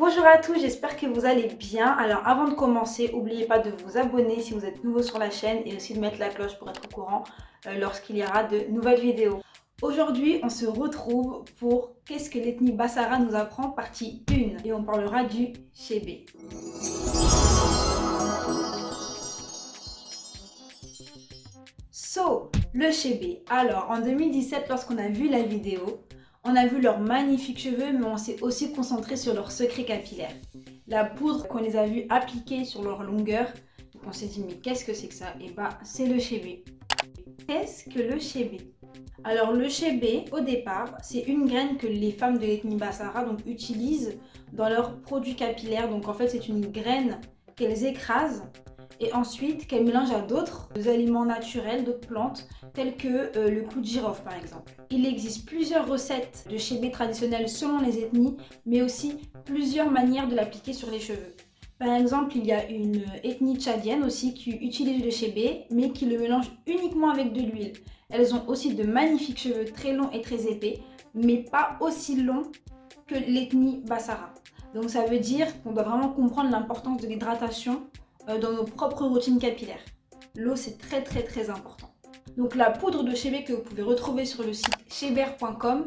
Bonjour à tous, j'espère que vous allez bien. Alors avant de commencer, n'oubliez pas de vous abonner si vous êtes nouveau sur la chaîne et aussi de mettre la cloche pour être au courant lorsqu'il y aura de nouvelles vidéos. Aujourd'hui, on se retrouve pour Qu'est-ce que l'ethnie Bassara nous apprend partie 1 et on parlera du chébé. Le chébé. Alors en 2017, lorsqu'on a vu la vidéo, on a vu leurs magnifiques cheveux, mais on s'est aussi concentré sur leurs secrets capillaires. La poudre qu'on les a vus appliquer sur leur longueur, donc on s'est dit mais qu'est-ce que c'est que ça? Et bah c'est le chébé. Qu'est-ce que le chébé? Alors le chébé, au départ, c'est une graine que les femmes de l'ethnie Bassara donc, utilisent dans leurs produits capillaires. Donc en fait c'est une graine qu'elles écrasent et ensuite qu'elles mélangent à d'autres aliments naturels, d'autres plantes, telles que le clou de girofle par exemple. Il existe plusieurs recettes de chébé traditionnelles selon les ethnies, mais aussi plusieurs manières de l'appliquer sur les cheveux. Par exemple, il y a une ethnie tchadienne aussi qui utilise le chébé, mais qui le mélange uniquement avec de l'huile. Elles ont aussi de magnifiques cheveux très longs et très épais, mais pas aussi longs que l'ethnie Bassara. Donc ça veut dire qu'on doit vraiment comprendre l'importance de l'hydratation dans nos propres routines capillaires. L'eau, c'est très important. Donc la poudre de chébé que vous pouvez retrouver sur le site cheber.com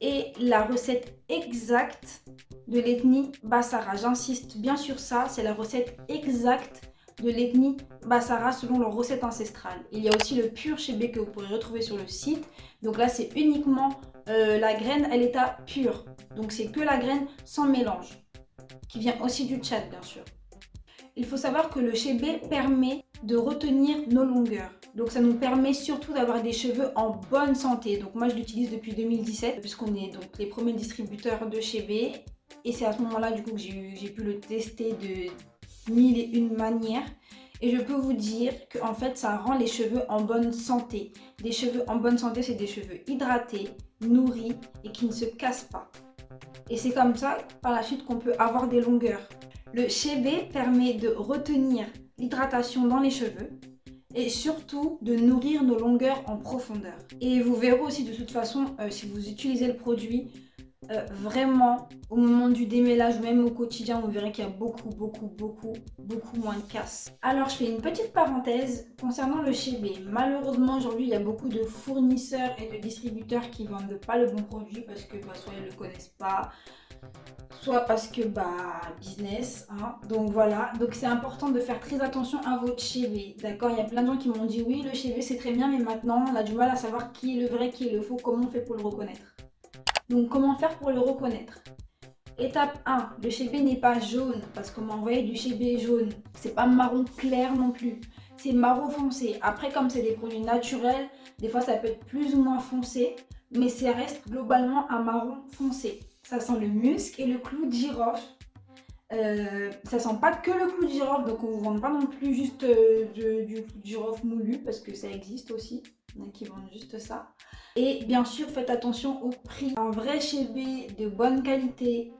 est la recette exacte de l'ethnie Bassara. J'insiste bien sur ça, c'est la recette exacte de l'ethnie Bassara selon leur recette ancestrale. Il y a aussi le pur chébé que vous pourrez retrouver sur le site. Donc là, c'est uniquement la graine à l'état pur. Donc c'est que la graine sans mélange, qui vient aussi du Tchad bien sûr. Il faut savoir que le chébé permet de retenir nos longueurs. Donc ça nous permet surtout d'avoir des cheveux en bonne santé. Donc moi je l'utilise depuis 2017 puisqu'on est donc les premiers distributeurs de chébé. Et c'est à ce moment-là du coup que j'ai pu le tester de 1001 manières. Et je peux vous dire qu'en fait ça rend les cheveux en bonne santé. Des cheveux en bonne santé, c'est des cheveux hydratés, nourris et qui ne se cassent pas. Et c'est comme ça par la suite qu'on peut avoir des longueurs. Le chébé permet de retenir l'hydratation dans les cheveux et surtout de nourrir nos longueurs en profondeur. Et vous verrez aussi de toute façon, si vous utilisez le produit, vraiment au moment du démêlage ou même au quotidien, vous verrez qu'il y a beaucoup moins de casse. Alors je fais une petite parenthèse concernant le chébé. Malheureusement aujourd'hui il y a beaucoup de fournisseurs et de distributeurs qui vendent pas le bon produit parce que soit ils le connaissent pas, soit parce que business, hein. Donc voilà, donc c'est important de faire très attention à votre chébé, d'accord? Il y a plein de gens qui m'ont dit oui, le chébé c'est très bien, mais maintenant on a du mal à savoir qui est le vrai, qui est le faux, comment on fait pour le reconnaître. Donc comment faire pour le reconnaître? Étape 1, le chébé n'est pas jaune, parce qu'on m'a envoyé du chébé jaune. C'est pas marron clair non plus, c'est marron foncé. Après, comme c'est des produits naturels, des fois ça peut être plus ou moins foncé, mais ça reste globalement un marron foncé. Ça sent le musc et le clou de girofle. Ça sent pas que le clou de girofle, donc on ne vous vend pas non plus juste du clou de girofle moulu, parce que ça existe aussi. Il y en a qui vendent juste ça. Et bien sûr, faites attention au prix. Un vrai chébé de bonne qualité,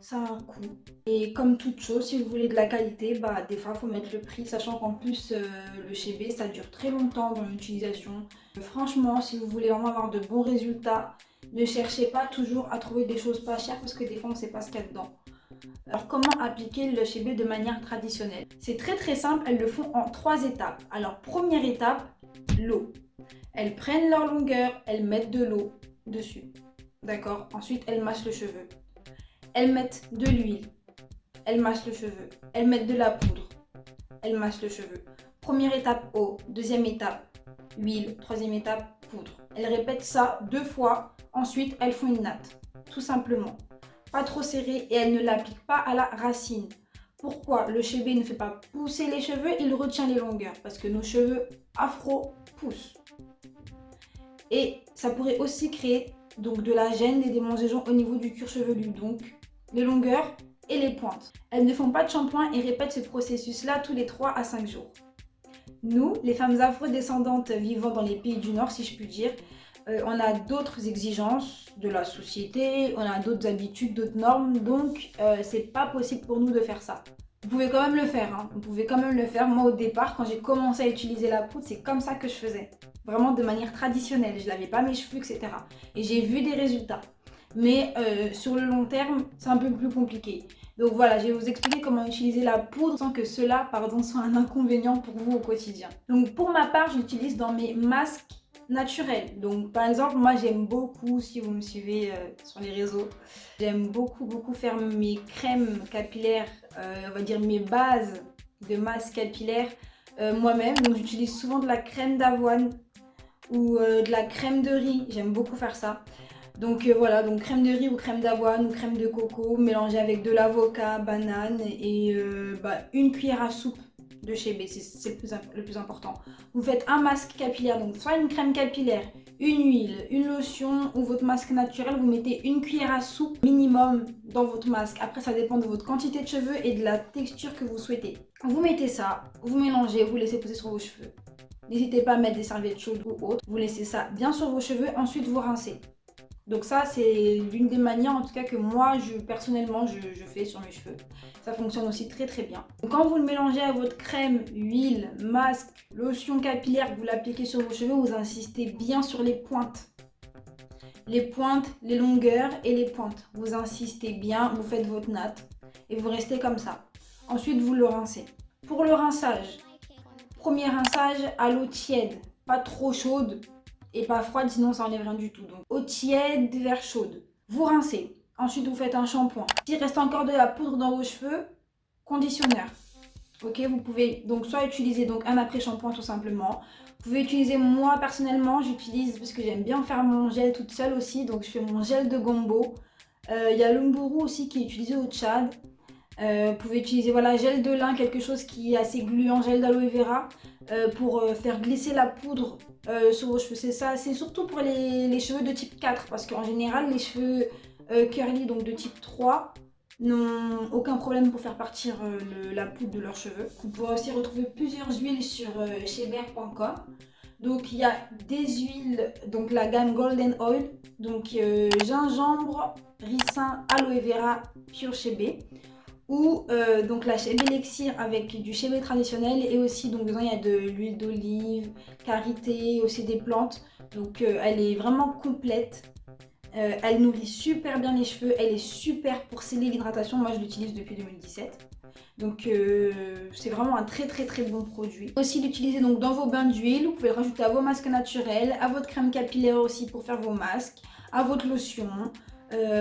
ça a un coût. Et comme toute chose, si vous voulez de la qualité, des fois, il faut mettre le prix, sachant qu'en plus, le chébé, ça dure très longtemps dans l'utilisation. Franchement, si vous voulez vraiment avoir de bons résultats, ne cherchez pas toujours à trouver des choses pas chères parce que des fois, on ne sait pas ce qu'il y a dedans. Alors, comment appliquer le chébé de manière traditionnelle? C'est très simple, elles le font en 3 étapes. Alors, première étape, l'eau. Elles prennent leur longueur, elles mettent de l'eau dessus. D'accord? Ensuite, elles massent le cheveu. Elles mettent de l'huile. Elles massent le cheveu. Elles mettent de la poudre. Elles massent le cheveu. Première étape, eau. Deuxième étape, huile. Troisième étape, poudre. Elles répètent ça 2 fois. Ensuite, elles font une natte. Tout simplement. Pas trop serré et elles ne l'appliquent pas à la racine. Pourquoi? Le chébé ne fait pas pousser les cheveux, il retient les longueurs. Parce que nos cheveux afro poussent. Et ça pourrait aussi créer donc de la gêne, des démangeaisons au niveau du cuir chevelu, donc les longueurs et les pointes. Elles ne font pas de shampoing et répètent ce processus-là tous les 3 à 5 jours. Nous, les femmes afrodescendantes vivant dans les pays du Nord, si je puis dire, on a d'autres exigences de la société, on a d'autres habitudes, d'autres normes, donc c'est pas possible pour nous de faire ça. Vous pouvez quand même le faire, hein. Vous pouvez quand même le faire. Moi au départ, quand j'ai commencé à utiliser la poudre, c'est comme ça que je faisais. Vraiment de manière traditionnelle, je lavais pas mes cheveux, etc. Et j'ai vu des résultats. mais sur le long terme, c'est un peu plus compliqué. Donc voilà, je vais vous expliquer comment utiliser la poudre sans que cela, soit un inconvénient pour vous au quotidien. Donc pour ma part, je l'utilise dans mes masques naturels. Donc par exemple, moi j'aime beaucoup, si vous me suivez sur les réseaux, j'aime beaucoup faire mes crèmes capillaires, on va dire mes bases de masques capillaires moi-même. Donc j'utilise souvent de la crème d'avoine ou de la crème de riz, j'aime beaucoup faire ça. Donc voilà, donc crème de riz ou crème d'avoine ou crème de coco mélangée avec de l'avocat, banane et une cuillère à soupe de chez B, c'est le plus important. Vous faites un masque capillaire, donc soit une crème capillaire, une huile, une lotion ou votre masque naturel, vous mettez une cuillère à soupe minimum dans votre masque. Après ça dépend de votre quantité de cheveux et de la texture que vous souhaitez. Vous mettez ça, vous mélangez, vous laissez poser sur vos cheveux. N'hésitez pas à mettre des serviettes chaudes ou autres. Vous laissez ça bien sur vos cheveux, ensuite vous rincez. Donc ça, c'est l'une des manières en tout cas que moi, personnellement, je fais sur mes cheveux. Ça fonctionne aussi très bien. Donc quand vous le mélangez à votre crème, huile, masque, lotion capillaire, que vous l'appliquez sur vos cheveux, vous insistez bien sur les pointes. Les pointes, les longueurs et les pointes. Vous insistez bien, vous faites votre natte et vous restez comme ça. Ensuite, vous le rincez. Pour le rinçage, premier rinçage à l'eau tiède, pas trop chaude et pas froide, sinon ça enlève rien du tout. Donc eau tiède vers chaude. Vous rincez. Ensuite, vous faites un shampoing. S'il reste encore de la poudre dans vos cheveux, conditionneur. Ok, vous pouvez donc soit utiliser un après-shampoing tout simplement. Vous pouvez utiliser, moi personnellement, j'utilise parce que j'aime bien faire mon gel toute seule aussi. Donc je fais mon gel de gombo. Il y a l'Umburu aussi qui est utilisé au Tchad. Vous pouvez utiliser gel de lin, quelque chose qui est assez gluant, gel d'aloe vera pour faire glisser la poudre sur vos cheveux. C'est ça, c'est surtout pour les cheveux de type 4 parce qu'en général les cheveux curly, donc de type 3, n'ont aucun problème pour faire partir la poudre de leurs cheveux. Vous pourrez aussi retrouver plusieurs huiles sur cheber.com. Donc il y a des huiles, donc la gamme Golden Oil, donc gingembre, ricin, aloe vera, pure chébé. Ou donc la chébé Elixir avec du chébé traditionnel et aussi donc dedans il y a de l'huile d'olive, karité, aussi des plantes. Donc elle est vraiment complète. Elle nourrit super bien les cheveux, elle est super pour sceller l'hydratation. Moi je l'utilise depuis 2017. Donc c'est vraiment un très bon produit. Aussi l'utiliser donc dans vos bains d'huile, vous pouvez le rajouter à vos masques naturels, à votre crème capillaire aussi pour faire vos masques, à votre lotion.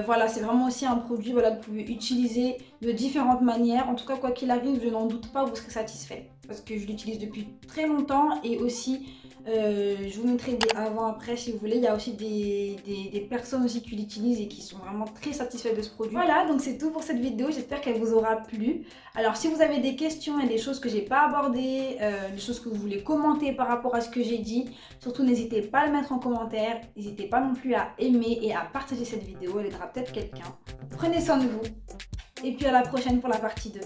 Voilà, c'est vraiment aussi un produit que vous pouvez utiliser de différentes manières. En tout cas, quoi qu'il arrive, je n'en doute pas, vous serez satisfait. Parce que je l'utilise depuis très longtemps et aussi, je vous mettrai des avant-après si vous voulez. Il y a aussi des personnes aussi qui l'utilisent et qui sont vraiment très satisfaites de ce produit. Voilà, donc c'est tout pour cette vidéo. J'espère qu'elle vous aura plu. Alors, si vous avez des questions et des choses que j'ai pas abordées, des choses que vous voulez commenter par rapport à ce que j'ai dit, surtout n'hésitez pas à le mettre en commentaire. N'hésitez pas non plus à aimer et à partager cette vidéo. Elle aidera peut-être quelqu'un. Prenez soin de vous. Et puis à la prochaine pour la partie 2.